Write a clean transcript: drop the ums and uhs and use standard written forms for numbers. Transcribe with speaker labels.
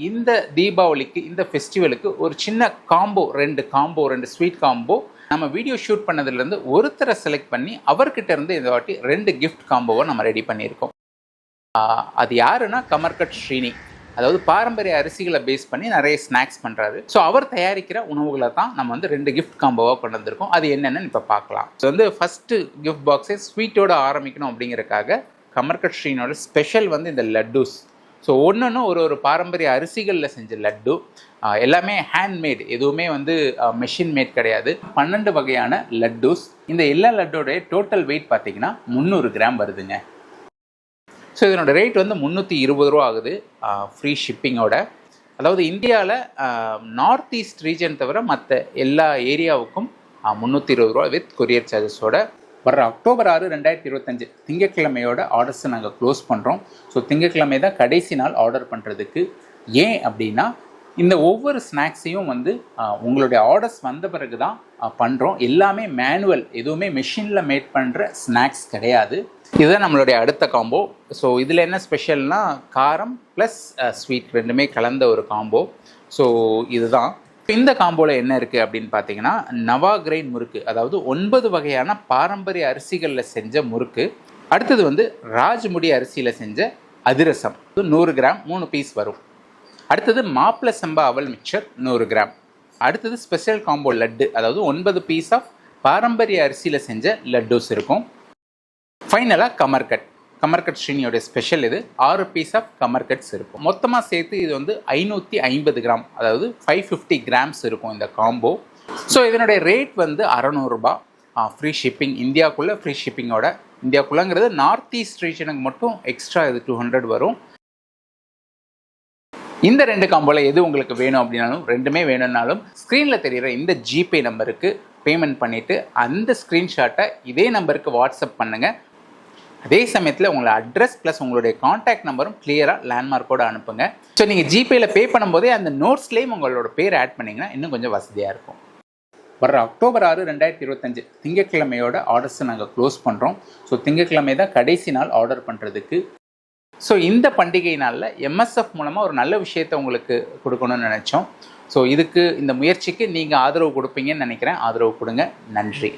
Speaker 1: இந்த தீபாவளிக்கு இந்த ஃபெஸ்டிவலுக்கு ஒரு சின்ன காம்போ ரெண்டு ஸ்வீட் காம்போ நம்ம வீடியோ ஷூட் பண்ணதுலேருந்து ஒருத்தரை செலக்ட் பண்ணி அவர்கிட்ட இருந்து இந்த வாட்டி 2 கிஃப்ட் காம்போவை நம்ம ரெடி பண்ணியிருக்கோம். அது யாருன்னா கமர்கட் ஸ்ரீனி. அதாவது பாரம்பரிய அரிசிகளை பேஸ் பண்ணி நிறைய ஸ்நாக்ஸ் பண்ணுறாரு. ஸோ அவர் தயாரிக்கிற உணவுகளை தான் நம்ம வந்து 2 கிஃப்ட் காம்போவாக கொண்டு வந்திருக்கோம். அது என்னென்னு இப்போ பார்க்கலாம். ஸோ வந்து ஃபஸ்ட்டு கிஃப்ட் பாக்ஸே ஸ்வீட்டோட ஆரம்பிக்கணும் அப்படிங்கிறதுக்காக கமர்கட் ஸ்ரீனோட ஸ்பெஷல் வந்து இந்த லட்டூஸ். ஸோ ஒன்று ஒரு பாரம்பரிய அரிசிகளில் செஞ்ச லட்டு, எல்லாமே ஹேண்ட்மேட், எதுவுமே வந்து மெஷின் மேட் கிடையாது. 12 வகையான லட்டூஸ். இந்த எல்லா லட்டோடைய டோட்டல் வெயிட் பார்த்தீங்கன்னா 300 கிராம் வருதுங்க. ஸோ இதனோட ரேட் வந்து 320 ரூபா ஆகுது ஃப்ரீ ஷிப்பிங்கோட. அதாவது இந்தியாவில் நார்த் ஈஸ்ட் ரீஜன் தவிர மற்ற எல்லா ஏரியாவுக்கும் 320 ரூபா வித் கொரியர் சார்ஜஸோட. வர்ற அக்டோபர் 6, 2025 திங்கட்கிழமையோட ஆர்டர்ஸை நாங்கள் க்ளோஸ் பண்ணுறோம். ஸோ திங்கட்கிழமை தான் கடைசி நாள் ஆர்டர் பண்ணுறதுக்கு. ஏன் அப்படின்னா இந்த ஒவ்வொரு ஸ்நாக்ஸையும் வந்து உங்களுடைய ஆர்டர்ஸ் வந்த பிறகு தான் பண்ணுறோம். எல்லாமே மேனுவல், எதுவுமே மெஷினில் மேட் பண்ணுற ஸ்நாக்ஸ் கிடையாது. இதுதான் நம்மளுடைய அடுத்த காம்போ. ஸோ இதில் என்ன ஸ்பெஷல்னால் காரம் ப்ளஸ் ஸ்வீட் ரெண்டுமே கலந்த ஒரு காம்போ. ஸோ இதுதான் இந்த காம்போவில் என்ன இருக்குது அப்படின்னு பார்த்தீங்கன்னா, நவா கிரெயின் முறுக்கு, அதாவது 9 வகையான பாரம்பரிய அரிசிகளில் செஞ்ச முறுக்கு. அடுத்தது வந்து ராஜ்முடி அரிசியில் செஞ்ச அதிரசம் 100 கிராம் 3 பீஸ் வரும். அடுத்தது மாப்பிள சம்பா அவல் மிக்சர் 100 கிராம். அடுத்தது ஸ்பெஷல் காம்போ லட்டு, அதாவது 9 பீஸ் ஆஃப் பாரம்பரிய அரிசியில் செஞ்ச லட்டூஸ் இருக்கும். ஃபைனலாக கமர்கட் ஸ்ரீனியோட ஸ்பெஷல் இது 6 பீஸ் ஆஃப் கமர்கட்ஸ் இருக்கும். மொத்தமாக சேர்த்து இது வந்து 550 கிராம், அதாவது 550 கிராம்ஸ் இருக்கும் இந்த காம்போ. ஸோ இதனுடைய ரேட் வந்து 600 ரூபா ஃப்ரீ ஷிப்பிங். இந்தியாவுக்குள்ளே ஃப்ரீ ஷிப்பிங்கோட. இந்தியாவுக்குள்ளங்கிறது நார்த் ஈஸ்ட் ரீஜனுக்கு மட்டும் எக்ஸ்ட்ரா இது 200 வரும். இந்த 2 காம்போவில் எது உங்களுக்கு வேணும் அப்படின்னாலும், ரெண்டுமே வேணும்னாலும் ஸ்க்ரீனில் தெரிகிற இந்த ஜிபே நம்பருக்கு பேமெண்ட் பண்ணிவிட்டு அந்த ஸ்க்ரீன்ஷாட்டை இதே நம்பருக்கு வாட்ஸ்அப் பண்ணுங்கள். அதே சமயத்தில் உங்களோட அட்ரஸ் ப்ளஸ் உங்களுடைய காண்டாக்ட் நம்பரும் கிளியராக லேண்ட்மார்க்கோடு அனுப்புங்க. ஸோ நீங்கள் ஜிபேயில் பே பண்ணும்போதே அந்த நோட்ஸ்லேயும் உங்களோட பேர் ஆட் பண்ணிங்கன்னா இன்னும் கொஞ்சம் வசதியாக இருக்கும். வர்ற அக்டோபர் 6, 2025 திங்கட்கிழமையோட ஆர்டர்ஸை நாங்கள் க்ளோஸ் பண்ணுறோம். ஸோ திங்கட்கிழமை தான் கடைசி நாள் ஆர்டர் பண்ணுறதுக்கு. ஸோ இந்த பண்டிகை நாளில் எம்எஸ்எஃப் மூலமாக ஒரு நல்ல விஷயத்தை உங்களுக்கு கொடுக்கணும்னு நினச்சோம். ஸோ இந்த முயற்சிக்கு நீங்கள் ஆதரவு கொடுப்பீங்கன்னு நினைக்கிறேன். ஆதரவு கொடுங்க. நன்றி.